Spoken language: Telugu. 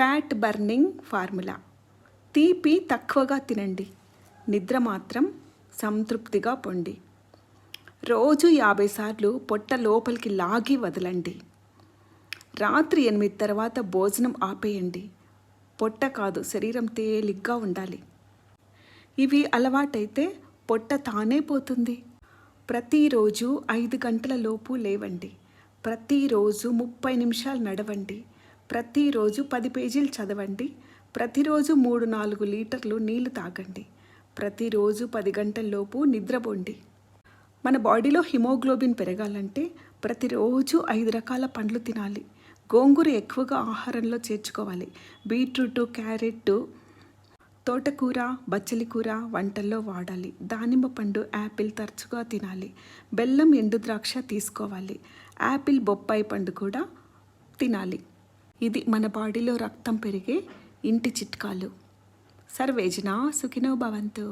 Fat burning formula. తీపి తక్కువగా తినండి, నిద్ర మాత్రం సంతృప్తిగా పొండి. రోజు 50 సార్లు పొట్ట లోపలికి లాగి వదలండి. రాత్రి 8 తర్వాత భోజనం ఆపేయండి. పొట్ట కాదు, శరీరం తేలిగ్గా ఉండాలి. ఇవి అలవాటైతే పొట్ట తానే పోతుంది. ప్రతిరోజు 5 గంటల లోపు లేవండి. ప్రతిరోజు 30 నిమిషాలు నడవండి. ప్రతిరోజు 10 పేజీలు చదవండి. ప్రతిరోజు 3-4 లీటర్లు నీళ్లు తాగండి. ప్రతిరోజు 10 గంటల్లోపు నిద్రపోండి. మన బాడీలో హిమోగ్లోబిన్ పెరగాలంటే ప్రతిరోజు 5 రకాల పండ్లు తినాలి. గోంగూర ఎక్కువగా ఆహారంలో చేర్చుకోవాలి. బీట్రూటు, క్యారెట్, తోటకూర, బచ్చలి కూర వంటల్లో వాడాలి. దానిమ్మ పండు, యాపిల్ తరచుగా తినాలి. బెల్లం, ఎండు ద్రాక్ష తీసుకోవాలి. యాపిల్, బొప్పాయి పండు కూడా తినాలి. ఇది మన బాడీలో రక్తం పెరిగే ఇంటి చిట్కాలు. సర్వేజన సుఖినో భవంతు.